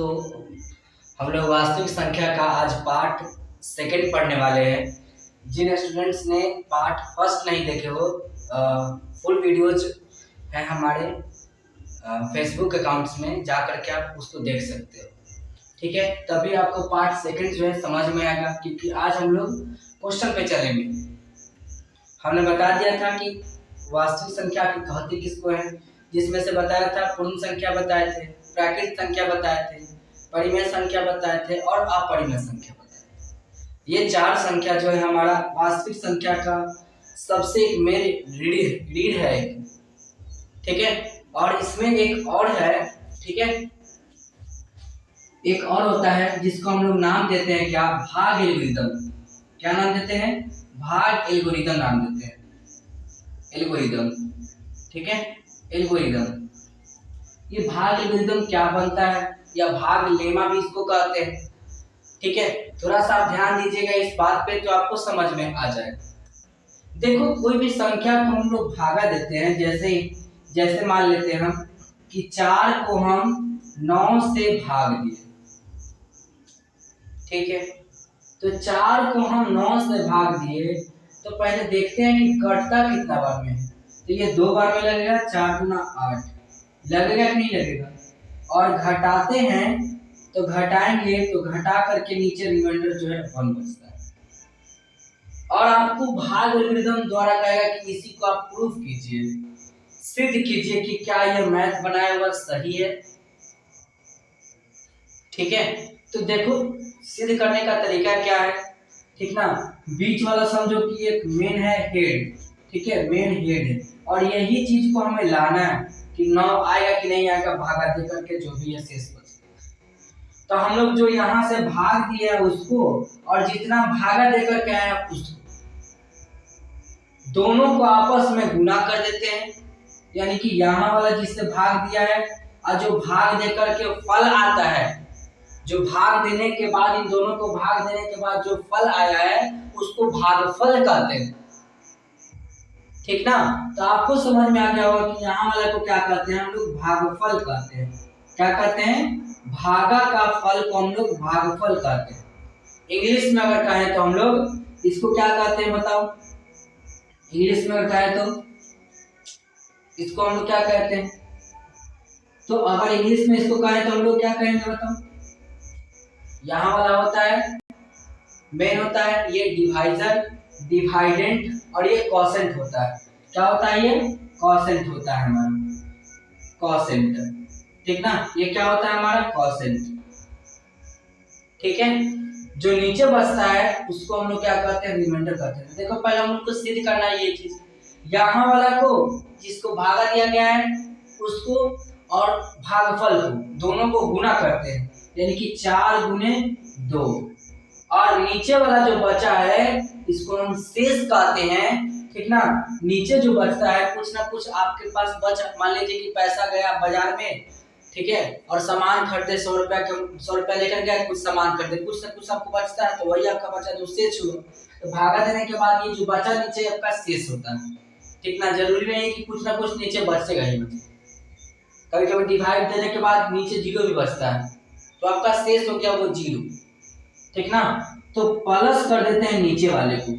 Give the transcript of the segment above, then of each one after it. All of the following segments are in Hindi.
दोस्तों, हम लोग वास्तविक संख्या का आज पार्ट सेकंड पढ़ने वाले हैं। जिन स्टूडेंट्स ने पार्ट फर्स्ट नहीं देखे हो, फुल वीडियोज हैं हमारे फेसबुक अकाउंट्स में, जाकर के आप उसको देख सकते हो। ठीक है, तभी आपको पार्ट सेकंड जो है समझ में आएगा, क्योंकि आज हम लोग क्वेश्चन पे चलेंगे। हमने बता दिया था कि वास्तविक संख्या की कहते किसको है, जिसमें से बताया था पूर्ण संख्या बताए थे, प्राकृत संख्या बताए थे, परिमेय संख्या बताए थे और अपरिमेय संख्या बताए थे। ये चार संख्या जो है हमारा वास्तविक संख्या का सबसे मेन रीढ़ है। ठीक है, और इसमें एक और है। ठीक है, एक और होता है जिसको हम लोग नाम देते हैं क्या, भाग एल्गोरिदम। क्या नाम देते हैं? भाग एल्गोरिदम नाम देते हैं, एल्गोरिदम। ठीक है, एल्गोरिदम। ये भाग एल्गोरिदम क्या बनता है, या भाग लेमा भी इसको कहते हैं। ठीक है, थोड़ा सा ध्यान दीजिएगा इस बात पे तो आपको समझ में आ जाएगा। देखो, कोई भी संख्या को हम लोग भागा देते हैं, जैसे मान लेते हैं हम कि 4 को हम 9 से भाग दिए। ठीक है, तो 4 को हम 9 से भाग दिए, तो पहले देखते हैं कि कटता कितना बार में है। तो ये 2 बार में लगेगा, 4 गुना 8 लगेगा कि नहीं लगेगा। और घटाते हैं तो घटाएंगे तो घटा करके नीचे रिमाइंडर जो है 1 बचता है। और आपको भाग एल्गोरिदम द्वारा कहेगा कि इसी को आप प्रूफ कीजिए, सिद्ध कीजिए कि क्या यह मैथ बनाया हुआ सही है। ठीक है, तो देखो सिद्ध करने का तरीका क्या है। ठीक ना, बीच वाला समझो कि एक मेन है, हेड। ठीक है, मेन हेड है, और यही चीज को हमें लाना है कि 9 आएगा कि नहीं आएगा, भागा दे करके जो भी है शेष बचेगा। तो हम लोग जो यहाँ से भाग दिया है उसको, और जितना भागा दे करके आए उसको, दोनों को आपस में गुना कर देते हैं। यानी कि यहाँ वाला जिससे भाग दिया है और जो भाग दे करके फल आता है, जो भाग देने के बाद, इन दोनों को भाग देने के बाद जो फल आया है उसको भागफल कहते हैं। ठीक ना, तो आपको समझ में आ गया होगा कि यहाँ वाले को क्या कहते हैं, हम लोग भागफल कहते हैं। क्या कहते हैं? भागा का फल को हम लोग भागफल कहते हैं। इंग्लिश में अगर कहें तो हम लोग इसको क्या कहते हैं, बताओ? इंग्लिश में अगर कहें तो इसको हम लोग क्या कहते हैं? तो अगर इंग्लिश में इसको कहें तो हम लोग क्या कहेंगे, बताओ? यहाँ वाला होता है मेन होता है, ये डिवाइजर, डिवाइडेंट, और ये कॉसेंट होता है। क्या होता है? ये कॉसेंट होता है हमारा, कॉसेंट। ठीक ना, ये क्या होता है हमारा? कॉसेंट। ठीक है, जो नीचे बचता है उसको हम लोग क्या कहते हैं? रिमाइंडर कहते हैं। देखो पहले हम लोग को सिद्ध करना है ये चीज। यहाँ वाला को जिसको भागा दिया गया है उसको और भागफल को, दोनों को गुना करते हैं, यानी कि 4 गुने 2। और नीचे वाला जो बचा है इसको हम शेष कहते हैं। ठीक ना, नीचे जो बचता है, कुछ ना कुछ आपके पास मान लीजिए कि पैसा गया बाजार में, ठीक है, और सामान खरीदे, 100 रुपया लेकर गए, कुछ सामान खरीदे, कुछ ना कुछ आपको बचता है, तो वही आपका बचा जो शेष हुआ। तो भागा देने के बाद ये जो बचा नीचे आपका शेष होता है। ठीक ना, जरूरी नहीं है कि कुछ ना कुछ नीचे बचेगा ही, कभी कभी डिवाइड देने के बाद नीचे 0 भी बचता है, तो आपका शेष हो गया वो 0। ठीक ना, तो प्लस कर देते हैं नीचे वाले को।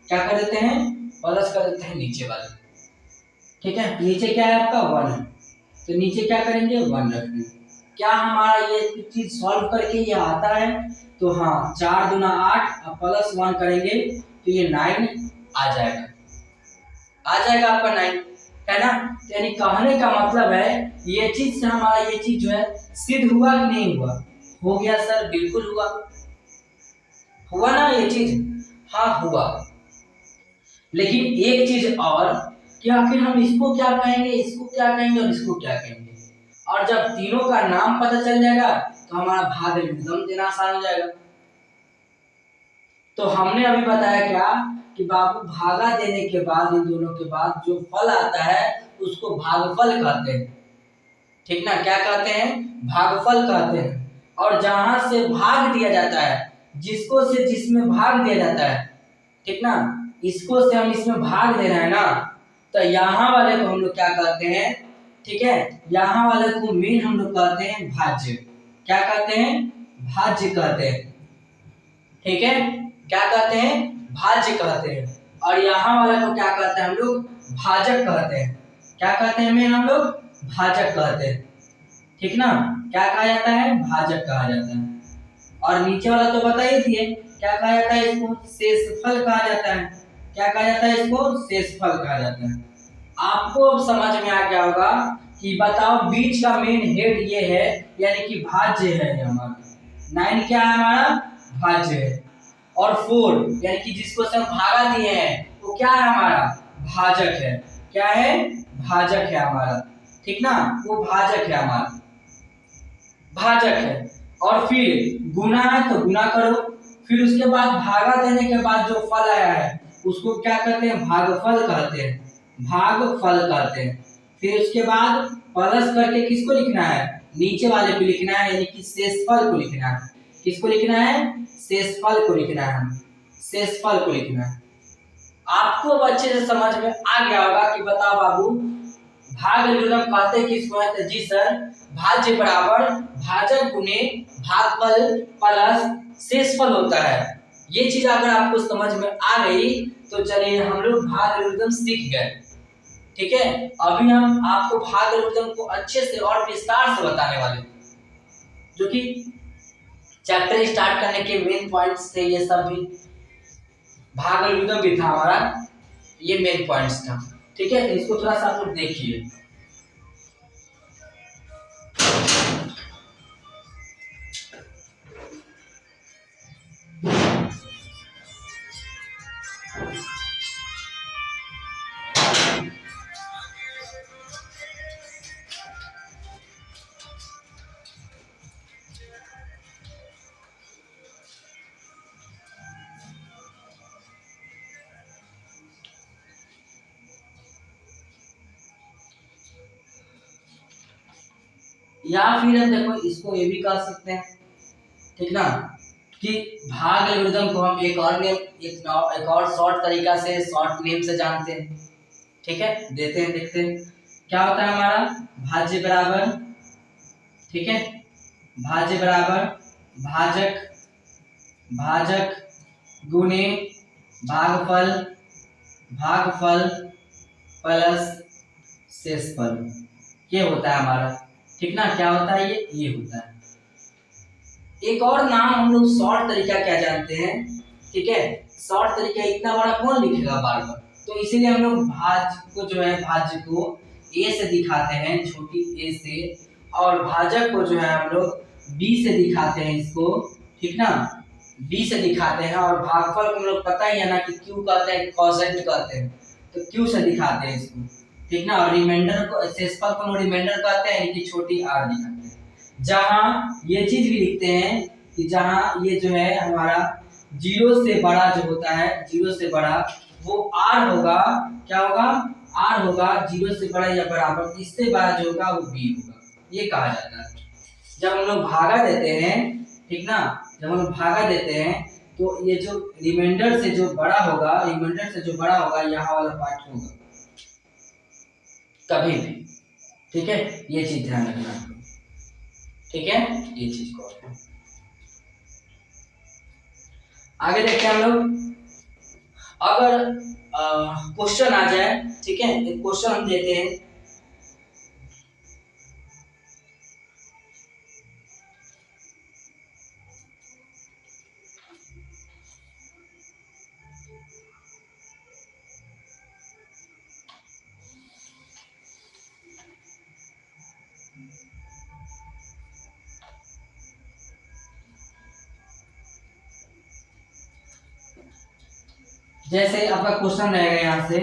क्या कर देते हैं? प्लस कर देते हैं नीचे वाले। ठीक है, नीचे क्या है आपका? 1 है, तो नीचे क्या करेंगे? 1 रखेंगे। क्या हमारा ये चीज सॉल्व करके ये आता है? तो हाँ, 4 गुना 8 और प्लस 1 करेंगे तो ये 9 आ जाएगा, आपका 9, है ना। यानी कहने का मतलब है ये चीज से हमारा ये चीज जो है सिद्ध हुआ कि नहीं हुआ? हो गया सर, बिल्कुल हुआ ना ये चीज? हाँ हुआ। लेकिन एक चीज और कि आखिर हम इसको क्या कहेंगे, इसको क्या कहेंगे और इसको क्या कहेंगे। और जब तीनों का नाम पता चल जाएगा तो हमारा भाग एल्गोरिदम देना आसान हो जाएगा। तो हमने अभी बताया क्या कि बाबू भागा देने के बाद, इन दोनों के बाद जो फल आता है उसको भागफल कहते हैं। ठीक ना, क्या कहते हैं? भागफल कहते हैं। और जहां से भाग दिया जाता है, जिसको से जिसमें भाग दिया जाता है, ठीक ना, इसको से हम इसमें भाग दे रहे हैं ना, तो यहाँ वाले को हम लोग क्या कहते हैं? ठीक है, यहाँ वाले को मेन हम लोग कहते हैं भाज्य। क्या कहते हैं, भाज्य कहते हैं। ठीक है, क्या कहते हैं, भाज्य कहते हैं। और यहाँ वाला को क्या कहते हैं हम लोग, भाजक कहते हैं। क्या कहते हैं मेन हम लोग, भाजक कहते हैं। ठीक ना, क्या कहा जाता है, भाजक कहा जाता है। और नीचे वाला तो बता ही दिए, क्या कहा जाता है इसको, शेषफल कहा जाता है। क्या कहा जाता है इसको, शेषफल कहा जाता है। आपको अब समझ में आ गया होगा कि बताओ बीच का मेन हेड ये है, यानी कि भाज्य है हमारा। 9 क्या है हमारा, भाज्य है। और 4 यानी कि जिसको हम भागा दिए हैं वो क्या है हमारा, भाजक है। क्या है, भाजक है हमारा। ठीक ना, वो भाजक है हमारा, भाजक है। और फिर गुना है तो गुना करो, फिर उसके बाद भागा देने के बाद जो फल आया है उसको क्या कहते हैं, भागफल कहते हैं, भागफल कहते हैं। फिर उसके बाद प्लस करके किसको लिखना है, नीचे वाले को लिखना है, यानी कि शेषफल को लिखना है। किसको लिखना है, शेषफल को लिखना है, शेषफल को लिखना है। आपको अच्छे से समझ में आ गया होगा कि बताओ बाबू भाग विलोम कहते किसको है, तो जी सर, भाज्य बराबर भाजक गुने भागफल प्लस शेषफल होता है। ये चीज अगर आपको समझ में आ गई तो चलिए हम लोग भाग विलोम सीख गए। ठीक है, अभी हम आपको भाग विलोम को अच्छे से और विस्तार से बताने वाले, जो कि चैप्टर स्टार्ट करने के मेन पॉइंट्स थे। ये सब भी भाग विलोम भी था हमारा, ये मेन पॉइंट्स था। ठीक है, तो इसको थोड़ा सा आप लोग देखिए। या फिर हम देखो इसको ये भी कह सकते हैं, ठीक ना, कि भाग एल्गोरिथम को हम एक और नेम, एक और शॉर्ट तरीका से, शॉर्ट नेम से जानते हैं। ठीक है, देते हैं, देखते हैं क्या होता है हमारा, भाज्य बराबर, ठीक है, भाज्य बराबर भाजक, भाजक गुणे भागफल, भागफल प्लस शेषफल, ये होता है हमारा। ठीक ना, क्या होता है ये होता है। एक और नाम हम लोग शॉर्ट तरीका क्या जानते हैं, ठीक है, शॉर्ट तरीका इतना बड़ा कौन लिखेगा बार बार, तो इसीलिए हम लोग भाज्य को जो है, भाज्य को ए से दिखाते हैं, छोटी ए से, और भाजक को जो है हम लोग बी से दिखाते हैं इसको। ठीक ना, बी से दिखाते हैं। और भागफल को हम लोग पता ही है ना कि क्यू कहते हैं, कोसेंट कहते हैं, तो क्यू से दिखाते हैं इसको। ठीक ना, और रिमाइंडर को, शेषफल को रिमाइंडर कहते हैं, यानी कि छोटी आर दिखाते हैं। जहां ये चीज भी लिखते हैं कि जहां ये जो है हमारा 0 से बड़ा जो होता है, 0 से बड़ा वो आर होगा, क्या होगा, आर होगा, 0 से बड़ा या बराबर, इससे बड़ा जो होगा वो बी होगा, ये कहा जाता है। जब हम लोग भागा देते हैं, ठीक ना, जब हम लोग भागा देते हैं तो ये जो रिमाइंडर से जो बड़ा होगा, रिमाइंडर से जो बड़ा होगा, यहाँ वाला पार्ट होगा कभी भी। ठीक है, ये चीज ध्यान रखना। ठीक है, ये चीज को आगे देखते हैं हम लोग। अगर क्वेश्चन आ जाए, ठीक है, एक क्वेश्चन हम देते हैं, जैसे आपका क्वेश्चन रहेगा यहां से,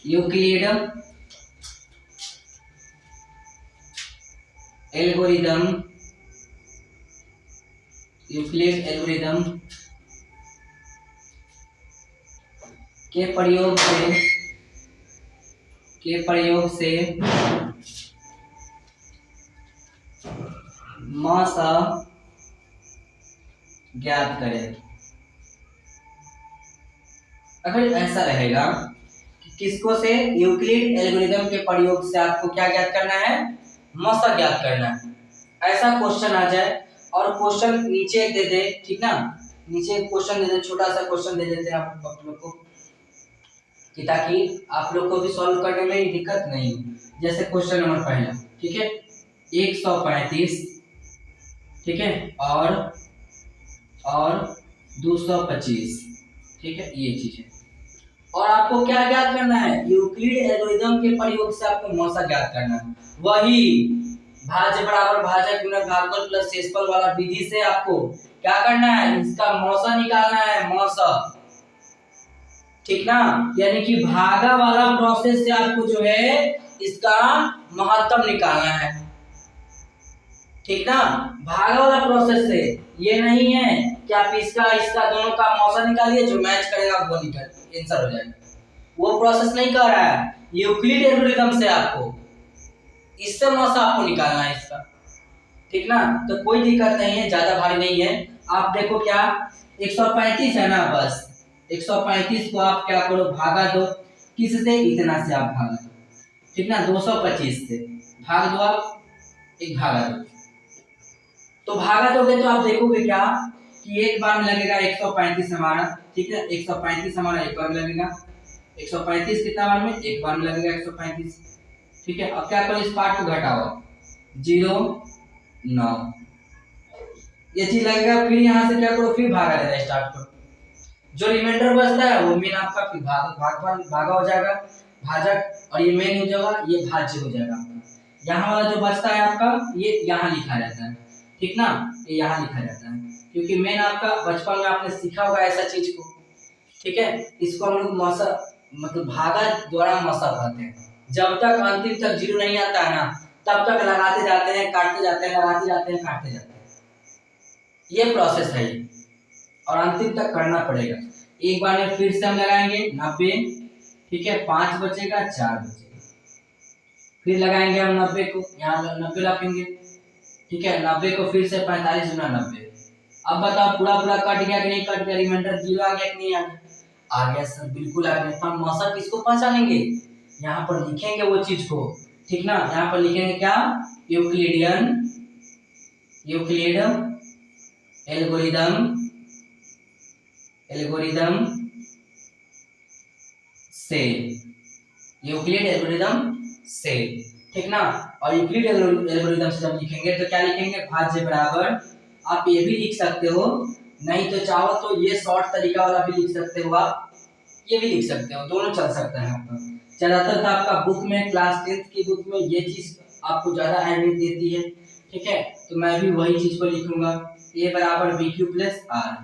यूक्लिड एल्गोरिदम, यूक्लिड एल्गोरिदम के प्रयोग से मासा ज्ञात करें। अगर ऐसा रहेगा कि किसको से, यूक्लिड एल्गोरिदम के प्रयोग से आपको क्या ज्ञात करना है, मौसा ज्ञात करना है। ऐसा क्वेश्चन आ जाए और क्वेश्चन नीचे दे दे, ठीक ना, नीचे क्वेश्चन दे दे, छोटा सा क्वेश्चन दे देते हैं आप लोग को कि ताकि आप लोग को भी सॉल्व करने में दिक्कत नहीं हो। जैसे क्वेश्चन नंबर पहला, ठीक है, 135, ठीक है, और 225, ठीक है, ये चीज है। और आपको क्या ज्ञात करना है, यूक्लिड एल्गोरिथम के प्रयोग से आपको मौसा ज्ञात करना है। वही भाज्य बराबर भाजक गुणक भागफल प्लस शेषफल वाला विधि से आपको क्या करना है, इसका मौसा निकालना है, मौसा, ठीक ना, यानी कि भागा वाला प्रोसेस से आपको जो है इसका महत्तम निकालना है, ठीक ना, भागा वाला प्रोसेस से। ये नहीं है कि आप इसका दोनों का मौसा निकालिए, जो मैच करेगा वो निकल आंसर हो जाएगा, वो प्रोसेस नहीं कर रहा है। यूक्लिड एल्गोरिथम से आपको इससे मौसा आपको निकालना है इसका, ठीक ना। तो कोई दिक्कत नहीं है, ज्यादा भारी नहीं है। आप देखो क्या 135 है ना, बस 135 को आप क्या करो, भागा दो, किससे, इतना से आप भागा दो, ठीक ना, 225 से भाग दो आप, एक भागा दो। तो भागा दोगे तो आप देखोगे क्या कि एक बार में लगेगा 135 हमारा, ठीक है, 135 हमारा एक बार में लगेगा, 135 कितना बार में, एक बार में लगेगा 135, ठीक है। अब क्या करो, इस पार्ट को घटाओ, 0 9 ये चीज लगेगा, फिर यहाँ से क्या करो, फिर भागा देना स्टार्ट करो, जो रिमाइंडर बचता है वो मेन आपका फिर भागा हो जाएगा, भाजक, और ये मेन हो जाएगा, ये भाज्य हो जाएगा। यहाँ वाला जो बचता है आपका ये यहाँ लिखा जाता है, ठीक ना, ये यहाँ लिखा जाता है, क्योंकि मेन आपका बचपन में आपने सीखा होगा ऐसा चीज को, ठीक है। इसको हम लोग मौसा मतलब भागा द्वारा मौसा कहते हैं। जब तक अंतिम तक 0 नहीं आता है ना, तब तक लगाते जाते हैं, काटते जाते हैं, लगाते जाते हैं, काटते जाते हैं, ये प्रोसेस है ये, और अंतिम तक करना पड़ेगा। एक बार में फिर से हम लगाएंगे 90, ठीक है, 5 बचेगा, 4 बचेगा, फिर लगाएंगे हम 90 को, यहाँ 90 रखेंगे, ठीक है, 90 को फिर से 45 गुना 90। अब बताओ पूरा कट गया कि नहीं कट गया, रिमाइंडर 0 आ गया कि नहीं आ गया, आ गया सर, बिल्कुल आ गया। तो हम मौसा किसको पहचानेंगे, यहाँ पर लिखेंगे वो चीज को, ठीक ना, यहाँ पर लिखेंगे क्या, यूक्लिड एल्गोरिदम से, यूक्लिड एल्गोरिदम से, ठीक ना। और यूक्लिड एल्गोरिदम से जब लिखेंगे तो क्या लिखेंगे, भाज्य बराबर, आप ये भी लिख सकते हो, नहीं तो चाहो तो ये शॉर्ट तरीका वाला भी लिख सकते हो, आप ये भी लिख सकते हो, दोनों चल सकता है आपका। ज्यादातर तो आपका बुक में, क्लास 10th की बुक में ये चीज आपको ज्यादा अहमियत देती है, ठीक है, तो मैं भी वही चीज को लिखूंगा, a बराबर BQ प्लस R,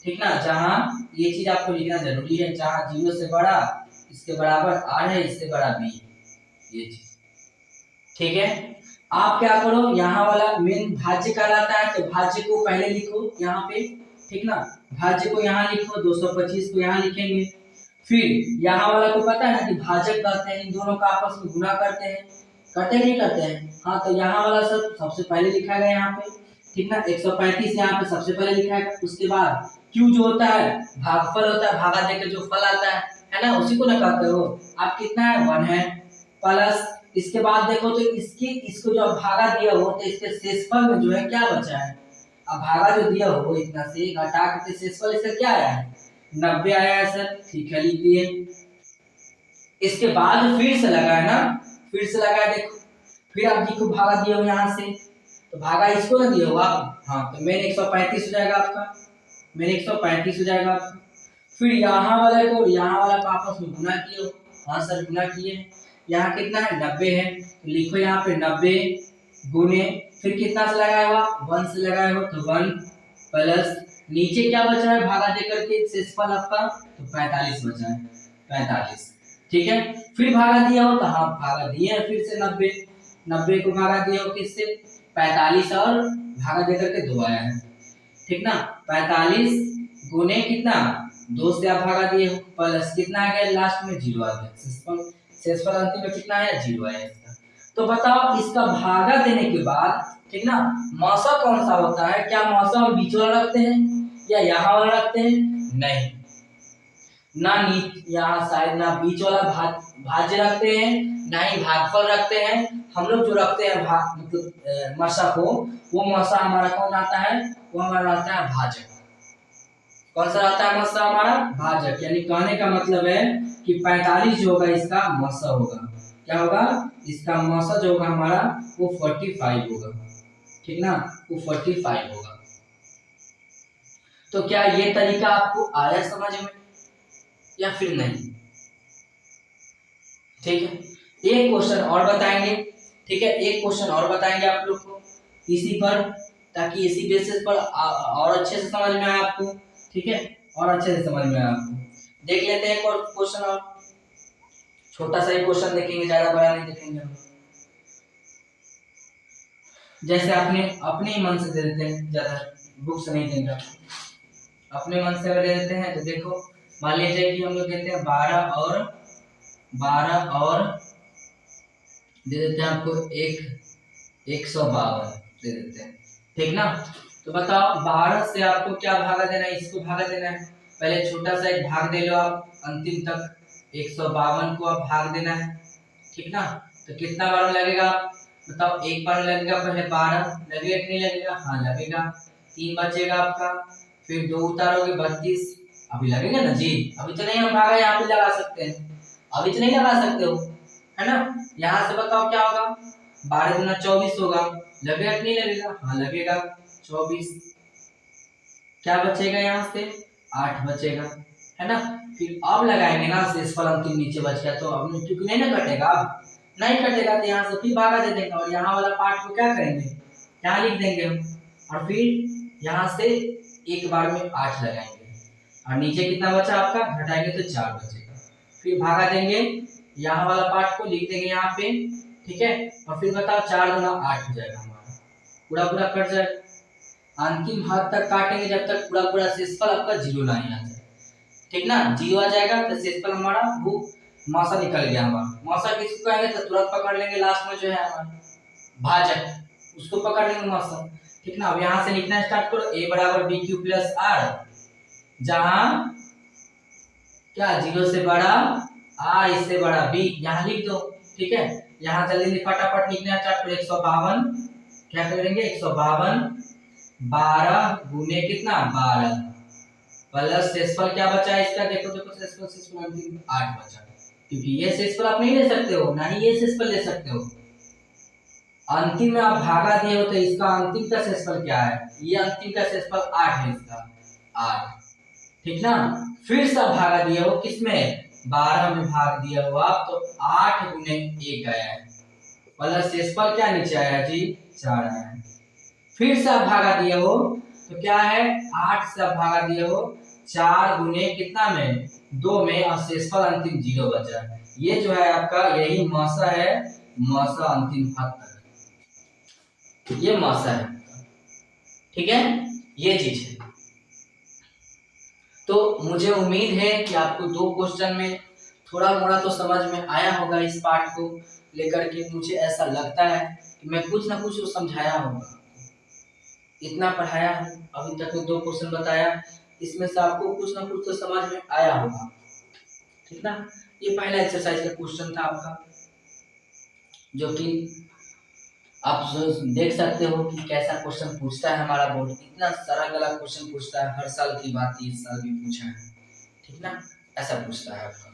ठीक ना, जहाँ ये चीज आपको लिखना जरूरी है, जहाँ 0 से बड़ा इसके बराबर R है, इससे बड़ा B, ये चीज, ठीक है। आप क्या करो, यहाँ वाला मेन भाज्य कहलाता है, तो भाज्य को पहले लिखो यहाँ पे, ठीक ना, भाज्य को यहाँ लिखो, 225 को यहाँ लिखेंगे, फिर यहाँ वाला को पता है ना कि भाजक कहते हैं, इन दोनों का आपस में गुना करते हैं, करते नहीं करते हैं, हाँ, तो यहाँ वाला सब सबसे पहले लिखा गया यहाँ पे, ठीक ना, 135 यहाँ पे सबसे पहले लिखा है, उसके बाद Q जो होता है भागफल होता है, भागा देकर जो फल आता है ना, उसी को ना कहते हो आप, कितना है 1 है, प्लस इसके बाद देखो तो इसको जो भागा दिया हो तो इसके शेषफल में जो है क्या बचा है, अब भागा जो दिया हो इतना से घटा के शेषफल इसका क्या आया है, 90 आया है सर, ठीक है, लिख दिए। इसके बाद फिर से लगाए ना, फिर से लगाए, देखो फिर आप जी को भागा दिए हो यहाँ से, तो भागा इसको ना दिया हो आप, हाँ, तो मेन 135 हो जाएगा आपका, मेन 135 हो जाएगा आपका। फिर यहाँ वाले को यहाँ वाला को आपस में गुना किए हो, हाँ सर गुना किए, यहाँ कितना है 90 है, तो लिखो यहाँ पे 90 गुने, फिर कितना से लगाया हुआ 1 से लगाया हो, तो 1 प्लस नीचे क्या बचा है भागा देकर के शेषफल आपका, तो 45 बचा है, 45, ठीक है। फिर भागा दिया हो तो हाँ भागा दिए हैं, फिर से 90 को भागा दिया हो किससे, 45, और भागा देकर के 2 आया है, ठीक ना, 45 गुने कितना 2 से आप भागा दिए हो, प्लस कितना आ गया लास्ट में 0 आ गया, शेषफल अंतिम में कितना आया 0 आया इसका। तो बताओ इसका भागा देने के बाद, ठीक ना, मौसा कौन सा होता है, क्या मौसा हम बीच वाला रखते हैं या यहाँ वाला रखते हैं, नहीं, ना यहाँ शायद ना बीच वाला भाज्य रखते हैं, ना ही भागफल रखते हैं। हम लोग जो रखते हैं मतलब मसा को, वो मसा हमारा कौन आता है, वो हमारा आता है भाजक। कौन सा आता है मसा हमारा, भाजक। यानी कहने का मतलब है कि 45 जो होगा इसका मसा होगा, क्या होगा, इसका मसा जो होगा हमारा वो 45 होगा, ठीक ना, वो 45 होगा। तो क्या ये तरीका आपको आया समझ में या फिर नहीं? ठीक है, एक क्वेश्चन और बताएंगे, ठीक है, एक क्वेश्चन और बताएंगे आप लोग को इसी पर, ताकि इसी बेसिस पर और अच्छे से समझ में आए आपको, ठीक है, और अच्छे से समझ में आए आपको। देख लेते हैं एक और क्वेश्चन, और छोटा सा ही क्वेश्चन देखेंगे, ज्यादा बड़ा नहीं देखेंगे हम। जैसे आपने अपने ही मन से दे देते हैं, ज्यादा बुक से नहीं देंगे आपको, अपने मन से दे देते हैं। तो देखो मान लीजिए कि हम लोग देते हैं 12 और दे देते हैं आपको 152 दे देते हैं, ठीक ना। तो बताओ 12 से आपको क्या भागा देना है, इसको भागा देना है। पहले छोटा सा एक भाग दे लो आप, अंतिम तक 152 को आप भाग देना है, ठीक ना। तो कितना बार लगेगा बताओ, एक बार लगेगा, पहले 12 लगेगा कि नहीं लगेगा, हाँ लगेगा, 3 बचेगा आपका, फिर 2 उतारोगे 32, अभी लगेगा ना जी, अभी तो नहीं हम भागा, यहाँ पे लगा सकते हैं, अभी तो नहीं लगा सकते हो, है ना। यहाँ से बताओ क्या होगा, 12 गुना 24 होगा, लगेगा कि नहीं लगेगा, हाँ लगेगा 24, क्या बचेगा यहाँ से 8 बचेगा, है ना। फिर अब लगाएंगे ना शेषफल अंतिम नीचे बच गया, तो अब क्योंकि नहीं ना कटेगा, नहीं कटेगा तो यहाँ से फिर भागा दे देंगे, और यहाँ वाला पार्ट को क्या करेंगे, यहाँ लिख देंगे हम, और फिर यहाँ से एक बार में 8 लगाएंगे, और नीचे कितना बचा आपका, घटाएंगे तो 4 बचेगा, फिर भागा देंगे, यहाँ वाला पार्ट को लिख देंगे यहाँ पे, ठीक है, और फिर बताओ 4 गुना 8 हो जाएगा हमारा, पूरा पूरा कट जाएगा, अंतिम हाथ तक काटेंगे जब तक पूरा पूरा शेषफल आपका 0 नहीं आ जाए, ठीक ना, 0 आ जाएगा तो शेषफल हमारा वो मौसा निकल गया हमारा। मौसा किसको कहेंगे, तो तुरंत पकड़ लेंगे लास्ट में जो है हमारा भाजक, उसको पकड़ लेंगे मौसा, ठीक ना। अब यहाँ से लिखना स्टार्ट करो, a बराबर बी क्यू प्लस आर, जहां क्या 0 से बड़ा r इससे बड़ा b, यहाँ लिख दो, ठीक है। यहाँ जल्दी फटाफट लिखना स्टार्ट करो, 152 क्या करेंगे, 152 12 गुने कितना 12 प्लस शेषफल क्या बचा है इसका, देखो देखो शेषफल अंतिम 8 बचा, क्योंकि ये शेषफल आप नहीं ले सकते हो, ना ही ये शेषफल ले सकते हो, अंतिम में आप भागा दिए हो, तो इसका अंतिम का शेषफल क्या है, ये अंतिम का शेषफल 8 है, इसका 8, ठीक ना। फिर से भागा दिए हो किसमें, 12 में भाग दिया हो आप, तो 8 गुने 1 आया है, प्लस शेषफल क्या नीचे आया जी 4 आया है। फिर से आप भागा दिए हो तो क्या है, 8 से आप भागा दिए हो, 4 गुने कितना में 2 में, और शेषफल अंतिम 0 बचा है। ये जो है आपका यही मौसा है, मौसा अंतिम हद तक, ये मौसा है, ठीक है, ये चीज है। तो मुझे उम्मीद है कि आपको 2 क्वेश्चन में थोड़ा मोड़ा तो समझ में आया होगा, इस पार्ट को लेकर के मुझे ऐसा लगता है कि मैं कुछ ना कुछ तो समझाया होगा, इतना पढ़ाया है अभी तक 2 क्वेश्चन बताया, इसमें से आपको कुछ ना कुछ तो समझ में आया होगा, ठीक ना। ये पहला एक्सरसाइज का क्वेश्चन था आपका, जो कि आप देख सकते हो कि कैसा क्वेश्चन पूछता है हमारा बोर्ड, इतना सरल गला क्वेश्चन पूछता है, हर साल की बात इस साल भी पूछा है, ठीक ना, ऐसा पूछता है आपका।